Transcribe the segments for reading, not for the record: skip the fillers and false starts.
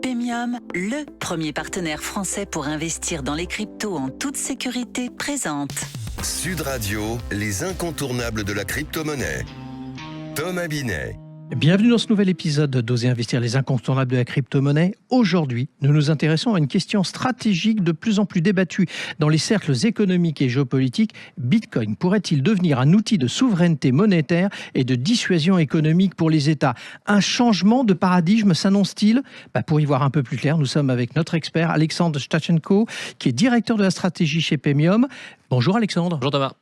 Paymium, le premier partenaire français pour investir dans les cryptos en toute sécurité, présente Sud Radio, les incontournables de la crypto-monnaie. Thomas Binet. Bienvenue dans ce nouvel épisode d'Oser investir les incontournables de la crypto-monnaie. Aujourd'hui, nous nous intéressons à une question stratégique de plus en plus débattue dans les cercles économiques et géopolitiques. Bitcoin pourrait-il devenir un outil de souveraineté monétaire et de dissuasion économique pour les États ? Un changement de paradigme s'annonce-t-il ? Pour y voir un peu plus clair, nous sommes avec notre expert Alexandre Stachenko, qui est directeur de la stratégie chez Paymium. Bonjour Alexandre. Bonjour Thomas.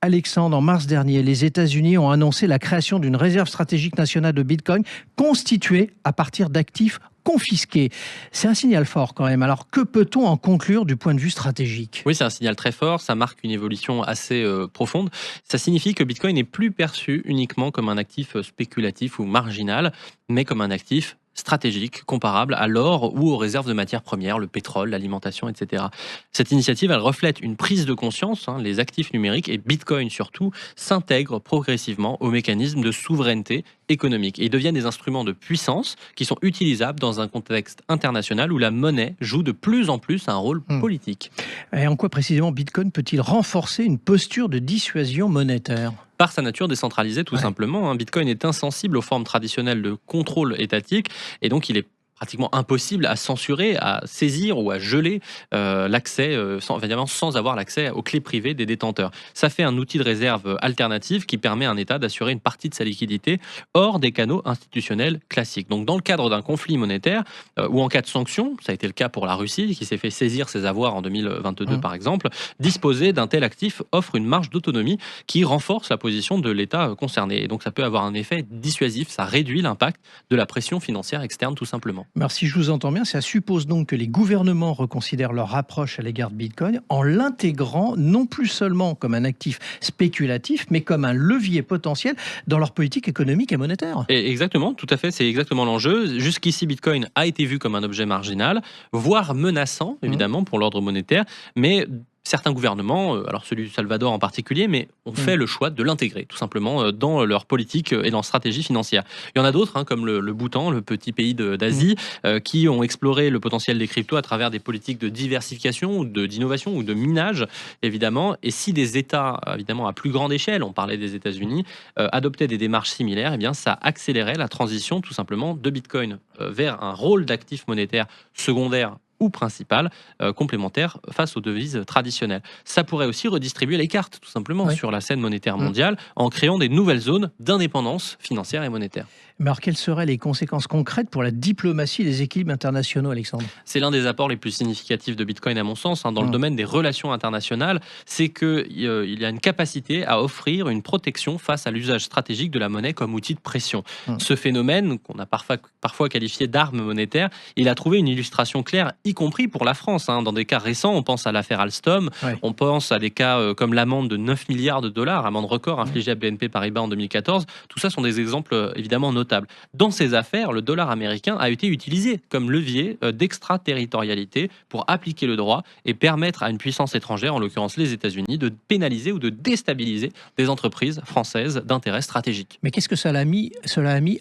Alexandre, en mars dernier, les États-Unis ont annoncé la création d'une réserve stratégique nationale de Bitcoin constituée à partir d'actifs confisqués. C'est un signal fort quand même. Alors que peut-on en conclure du point de vue stratégique ? Oui, c'est un signal très fort, ça marque une évolution assez profonde. Ça signifie que Bitcoin n'est plus perçu uniquement comme un actif spéculatif ou marginal, mais comme un actif stratégique, comparable à l'or ou aux réserves de matières premières, le pétrole, l'alimentation, etc. Cette initiative, elle reflète une prise de conscience. Les actifs numériques, et Bitcoin surtout, s'intègrent progressivement au mécanisme de souveraineté économique et deviennent des instruments de puissance qui sont utilisables dans un contexte international où la monnaie joue de plus en plus un rôle politique. Et en quoi précisément Bitcoin peut-il renforcer une posture de dissuasion monétaire ? Par sa nature décentralisée, tout simplement. Bitcoin est insensible aux formes traditionnelles de contrôle étatique et donc il est pratiquement impossible à censurer, à saisir ou à geler l'accès, sans avoir l'accès aux clés privées des détenteurs. Ça fait un outil de réserve alternatif qui permet à un État d'assurer une partie de sa liquidité hors des canaux institutionnels classiques. Donc dans le cadre d'un conflit monétaire ou en cas de sanction, ça a été le cas pour la Russie qui s'est fait saisir ses avoirs en 2022 par exemple, disposer d'un tel actif offre une marge d'autonomie qui renforce la position de l'État concerné. Et donc ça peut avoir un effet dissuasif, ça réduit l'impact de la pression financière externe tout simplement. Alors, si je vous entends bien, ça suppose donc que les gouvernements reconsidèrent leur approche à l'égard de Bitcoin en l'intégrant non plus seulement comme un actif spéculatif, mais comme un levier potentiel dans leur politique économique et monétaire. Et exactement, tout à fait, c'est exactement l'enjeu. Jusqu'ici, Bitcoin a été vu comme un objet marginal, voire menaçant, évidemment, pour l'ordre monétaire, mais certains gouvernements, alors celui du Salvador en particulier, mais ont fait le choix de l'intégrer tout simplement dans leur politique et leur stratégie financière. Il y en a d'autres, comme le Bhoutan, le petit pays d'Asie, qui ont exploré le potentiel des cryptos à travers des politiques de diversification, ou d'innovation ou de minage, évidemment. Et si des États, évidemment, à plus grande échelle, on parlait des États-Unis, adoptaient des démarches similaires, eh bien, ça accélérait la transition tout simplement de Bitcoin vers un rôle d'actif monétaire secondaire ou principal, complémentaire face aux devises traditionnelles. Ça pourrait aussi redistribuer les cartes, tout simplement, sur la scène monétaire mondiale, en créant des nouvelles zones d'indépendance financière et monétaire. Mais alors, quelles seraient les conséquences concrètes pour la diplomatie et les équilibres internationaux, Alexandre ? C'est l'un des apports les plus significatifs de Bitcoin, à mon sens, dans le domaine des relations internationales, c'est qu'il y a une capacité à offrir une protection face à l'usage stratégique de la monnaie comme outil de pression. Ce phénomène, qu'on a parfois qualifié d'arme monétaire, il a trouvé une illustration claire, y compris pour la France. Dans des cas récents, on pense à l'affaire Alstom, on pense à des cas comme l'amende de 9 milliards de dollars, amende record infligée à BNP Paribas en 2014. Tout ça sont des exemples évidemment notables. Dans ces affaires, le dollar américain a été utilisé comme levier d'extraterritorialité pour appliquer le droit et permettre à une puissance étrangère, en l'occurrence les États-Unis, de pénaliser ou de déstabiliser des entreprises françaises d'intérêt stratégique. Mais qu'est-ce que cela a mis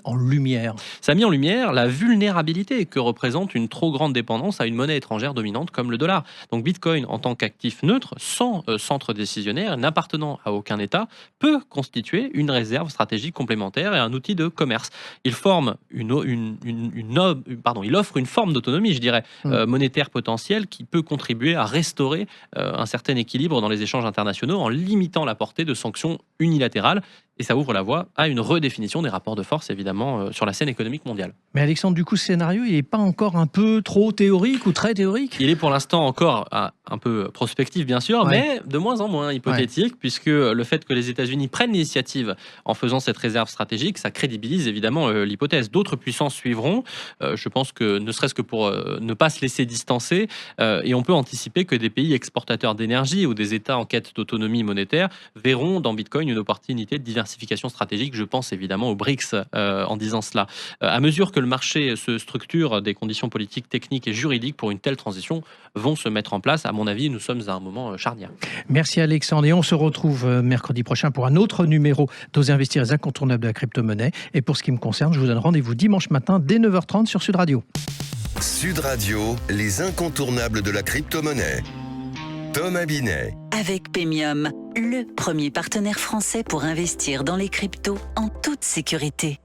en lumière ? Ça a mis en lumière la vulnérabilité que représente une trop grande dépendance à une monnaie étrangère dominante comme le dollar. Donc Bitcoin, en tant qu'actif neutre, sans centre décisionnaire, n'appartenant à aucun État, peut constituer une réserve stratégique complémentaire et un outil de commerce. Il forme il offre une forme d'autonomie, je dirais, monétaire potentielle qui peut contribuer à restaurer un certain équilibre dans les échanges internationaux en limitant la portée de sanctions unilatérales. Et ça ouvre la voie à une redéfinition des rapports de force, évidemment, sur la scène économique mondiale. Mais Alexandre, du coup, ce scénario, il n'est pas encore un peu trop théorique ou très théorique ? Il est pour l'instant encore un peu prospectif, bien sûr, mais de moins en moins hypothétique, puisque le fait que les États-Unis prennent l'initiative en faisant cette réserve stratégique, ça crédibilise évidemment l'hypothèse. D'autres puissances suivront, je pense que ne serait-ce que pour ne pas se laisser distancer, et on peut anticiper que des pays exportateurs d'énergie ou des États en quête d'autonomie monétaire verront dans Bitcoin une opportunité de diversification stratégique. Je pense évidemment aux BRICS en disant cela. À mesure que le marché se structure, des conditions politiques, techniques et juridiques pour une telle transition vont se mettre en place. À mon avis, nous sommes à un moment charnière. Merci Alexandre, et on se retrouve mercredi prochain pour un autre numéro d'Oser investir les incontournables de la crypto-monnaie. Et pour ce qui me concerne, je vous donne rendez-vous dimanche matin dès 9h30 sur Sud Radio. Sud Radio, les incontournables de la crypto-monnaie. Thomas Binet. Avec Pemium, le premier partenaire français pour investir dans les cryptos en toute sécurité.